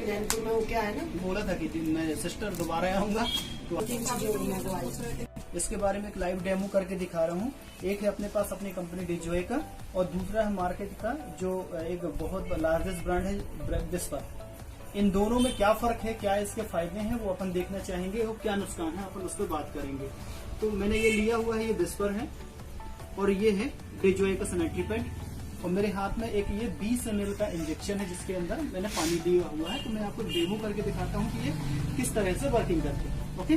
जैनपुर में वो क्या है ना, बोला था कि मैं सिस्टर दोबारा आऊंगा तो 3 चीजें मैं तो आई। इसके बारे में एक लाइव डेमो करके दिखा रहा हूँ। एक है अपने पास अपनी कंपनी डिजोए का, और दूसरा है मार्केट का जो एक बहुत लार्जेस्ट ब्रांड है विस्पर। इन दोनों में क्या फर्क है, क्या इसके फायदे हैं, वो अपन देखना चाहेंगे, और क्या नुकसान है अपन उस पर बात करेंगे। तो मैंने ये लिया हुआ है, ये विस्पर है, और ये है डिजोए का सैनिटरी पैड, और मेरे हाथ में एक ये 20 ml का इंजेक्शन है जिसके अंदर मैंने पानी दिया हुआ है। तो मैं आपको डेमो करके दिखाता हूँ कि ये किस तरह से वर्किंग करती है। ओके,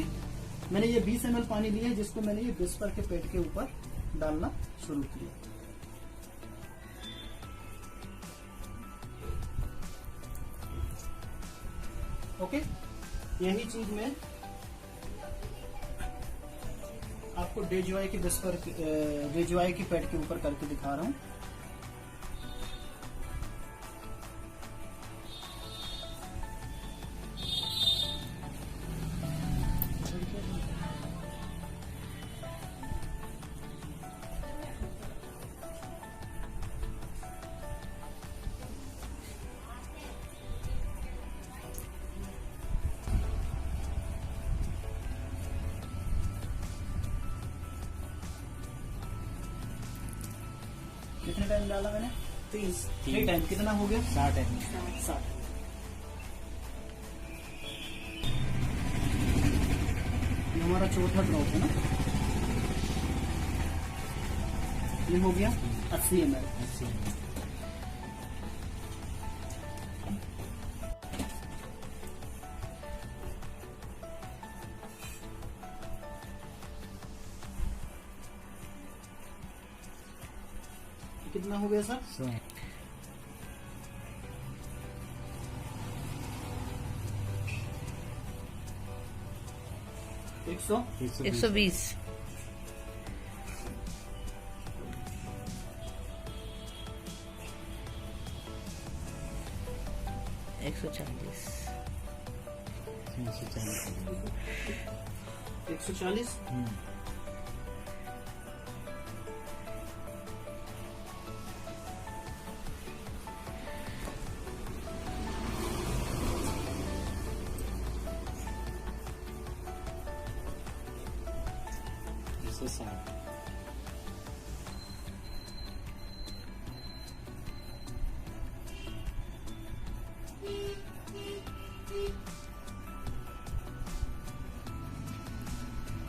मैंने ये 20 ml पानी लिया है जिसको मैंने ये विस्पर के पेट के ऊपर डालना शुरू किया। ओके, यही चीज मैं आपको डेजोए की विस्पर डेजोए की पेट के ऊपर करके दिखा रहा हूँ। कितने टाइम डाला मैंने? 3 टाइम। कितना हो गया? 60। ये हमारा चौथा ड्रॉप है ना, ये हो गया 80 ml। कितना हो गया सर? 120। 140।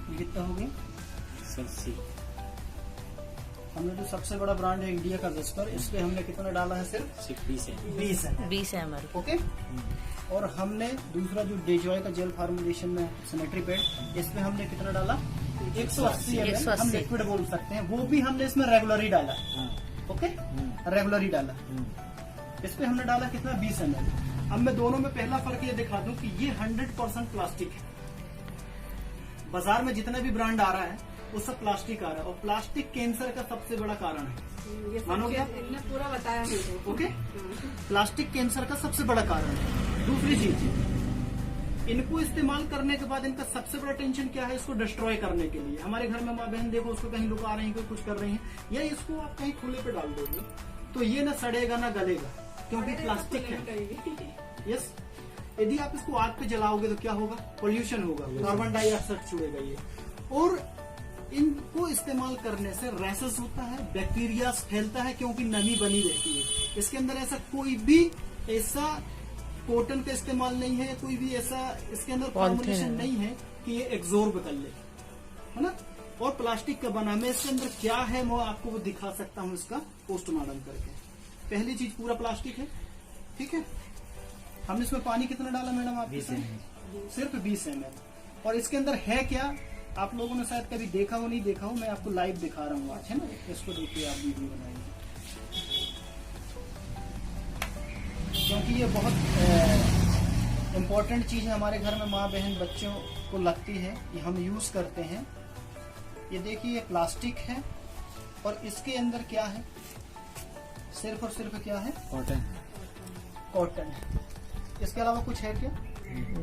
ये कितना हो गया? 80। हमने जो सबसे बड़ा ब्रांड है इंडिया का विस्पर, इस पे हमने कितना डाला है? सिर्फ 20 ml। ओके, और हमने दूसरा जो डेजोए का जेल फॉर्मुलेशन में सैनिटरी पैड, इस पे हमने कितना डाला? 180 ml। हम लिक्विड बोल सकते हैं, वो भी हमने इसमें रेगुलर ही डाला। ओके, रेगुलर ही डाला। इस पे हमने डाला कितना? 20 ml। अब मैं दोनों में पहला फर्क ये दिखा दूं कि ये 100% प्लास्टिक है। बाजार में जितना भी ब्रांड आ रहा है वो सब प्लास्टिक आ रहा है, और प्लास्टिक कैंसर का सबसे बड़ा कारण है। मानोगे आप? पूरा बताया है। ओके, प्लास्टिक कैंसर का सबसे बड़ा कारण है। दूसरी चीज, इनको इस्तेमाल करने के बाद इनका सबसे बड़ा टेंशन क्या है? इसको डिस्ट्रॉय करने के लिए। हमारे घर में माँ बहन देखो, उसको कहीं लोग आ रहे हैं, कोई कुछ कर रहे हैं, या इसको आप कहीं खुले पे डाल दोगे तो ये ना सड़ेगा ना गलेगा, क्योंकि प्लास्टिक है। यस, यदि आप इसको आग पे जलाओगे तो क्या होगा? पोल्यूशन होगा, कार्बन डाइऑक्साइड छुड़ेगा ये। और इनको इस्तेमाल करने से रैशेस होता है, बैक्टीरिया फैलता है, क्योंकि नमी बनी रहती है। इसके अंदर ऐसा कोई भी ऐसा कॉटन का इस्तेमाल नहीं है, कोई भी ऐसा इसके अंदर फॉर्मुलेशन नहीं है कि ये एब्जॉर्ब कर ले, है ना। और प्लास्टिक का बना, मैं इसके अंदर क्या है मैं आपको वो दिखा सकता हूँ इसका पोस्टमार्टम करके। पहली चीज, पूरा प्लास्टिक है, ठीक है। हमने इसमें पानी कितना डाला मैडम? आप सिर्फ 20 ml। और इसके अंदर है क्या, आप लोगों ने शायद कभी देखा हो, नहीं देखा हो, मैं आपको लाइव दिखा रहा हूँ आज, है ना। इसको देखिए, आप वीडियो बनाइए, क्योंकि ये बहुत इम्पोर्टेंट चीज है। हमारे घर में माँ बहन बच्चों को लगती है कि हम यूज करते हैं। ये देखिए, ये प्लास्टिक है, और इसके अंदर क्या है? सिर्फ और सिर्फ क्या है? कॉटन। इसके अलावा कुछ है क्या?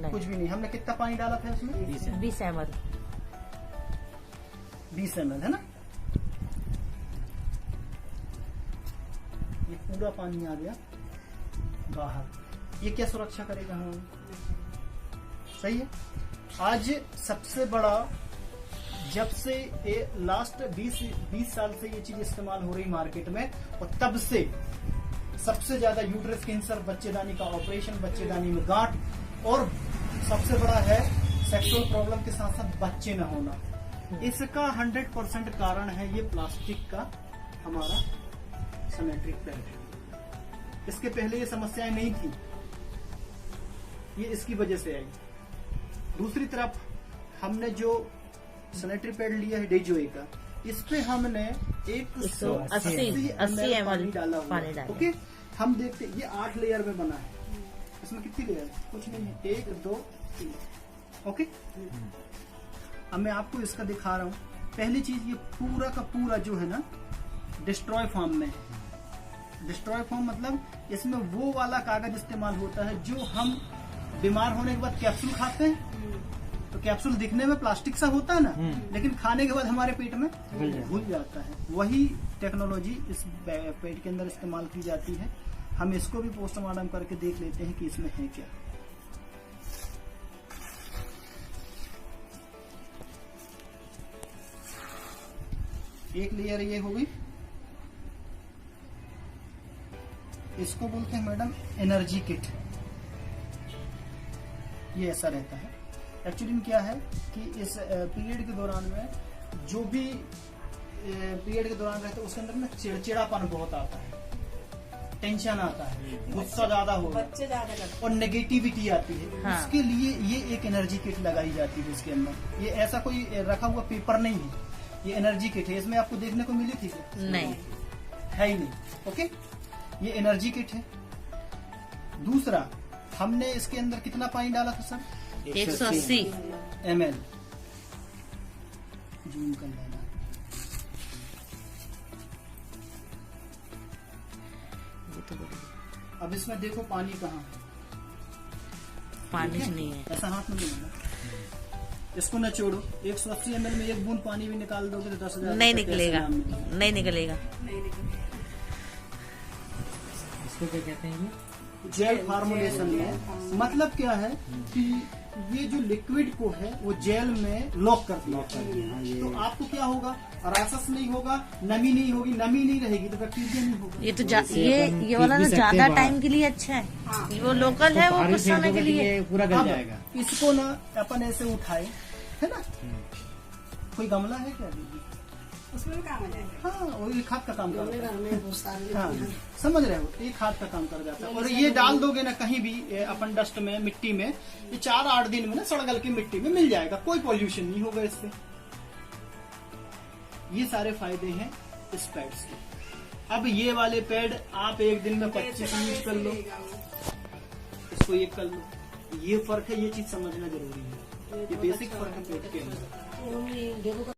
कुछ भी नहीं। हमने कितना पानी डाला था इसमें? 20 ml। 20 ml, है ना। ये पूरा पानी आ गया बाहर। ये क्या सुरक्षा करेगा हमें? सही है। आज सबसे बड़ा, जब से लास्ट 20 साल से ये चीज इस्तेमाल हो रही मार्केट में, और तब से सबसे ज्यादा यूट्रस कैंसर, बच्चेदानी का ऑपरेशन, बच्चेदानी में गांठ, और सबसे बड़ा है सेक्सुअल प्रॉब्लम के साथ साथ बच्चे न होना। इसका 100% कारण है ये प्लास्टिक का हमारा सैनिटरी पैड। इसके पहले ये समस्याएं नहीं थी, ये इसकी वजह से आई। दूसरी तरफ हमने जो सैनिटरी पैड लिया है डेजोए का, इस पे हमने 180 ml डाला हुआ है। ओके, हम देखते ये 8 लेयर में बना है। इसमें कितनी लेयर? कुछ नहीं है, 1 2 3। ओके, अब मैं आपको इसका दिखा रहा हूँ। पहली चीज, ये पूरा का पूरा जो है ना डिस्ट्रॉय फॉर्म में है। डिस्ट्रॉय फॉर्म मतलब इसमें वो वाला कागज इस्तेमाल होता है जो हम बीमार होने के बाद कैप्सूल खाते हैं, तो कैप्सूल दिखने में प्लास्टिक सा होता है ना, लेकिन खाने के बाद हमारे पेट में घुल जाता है। वही टेक्नोलॉजी इस पेट के अंदर इस्तेमाल की जाती है। हम इसको भी पोस्टमार्टम करके देख लेते हैं कि इसमें है क्या। एक लेयर ये होगी, इसको बोलते हैं मैडम एनर्जी किट। ये ऐसा रहता है। एक्चुअली में क्या है कि इस पीरियड के दौरान में जो भी पीरियड के दौरान रहता है उसके अंदर में चिड़चिड़ापन बहुत आता है, टेंशन आता है, गुस्सा ज्यादा होगा, बच्चे ज्यादा करते और नेगेटिविटी आती है। हाँ। उसके लिए ये एक एनर्जी किट लगाई जाती है इसके अंदर। ये ऐसा कोई रखा हुआ पेपर नहीं है, ये एनर्जी किट है। इसमें आपको देखने को मिली थी क्या? नहीं है ही नहीं। ओके, ये एनर्जी किट है। दूसरा, हमने इसके अंदर कितना पानी डाला था सर? 180 ml। जूम कर लेना। ये तो बढ़िया। अब इसमें देखो पानी कहाँ है, पानी ठीक है? नहीं है। ऐसा हाथ में लेना, इसको न छोड़ो। 180 ml में एक बूंद पानी भी निकाल दोगे तो 10,000 नहीं रुपए निकलेगा, पैसे नाम मिलेंगे। नहीं निकलेगा। इसको क्या कहते हैं? जेल फार्मुलेशन में मतलब क्या है कि ये जो लिक्विड को है वो जेल में लॉक कर दिया। तो आपको क्या होगा? रासस नहीं होगा, नमी नहीं होगी। नमी नहीं रहेगी तो बैक्टीरिया नहीं होगा। ये तो ये वाला ना ज्यादा टाइम के लिए अच्छा है। वो लोकल है, वो कुछ समय के लिए पूरा गल अब जाएगा। इसको ना अपन ऐसे उठाए, है ना, कोई गमला है क्या दीदी? उसमें भी काम आ जाएगा। हाँ, वो एक हाथ का काम करता घर है। में बहुत सारे हाँ, समझ रहे हो, एक हाथ का काम कर जाता है। और ये डाल दोगे ना कहीं भी अपन डस्ट में, मिट्टी में, ये 4-8 दिन में ना सड़गल की मिट्टी में मिल जाएगा। कोई पॉल्यूशन नहीं होगा इससे। ये सारे फायदे हैं इस पैड्स के। अब ये वाले पैड आप एक दिन में 25 यूज कर लो, इसको एक कर लो। ये फर्क है, ये चीज समझना जरूरी है। ये बेसिक फर्क है पेट के अंदर। देखो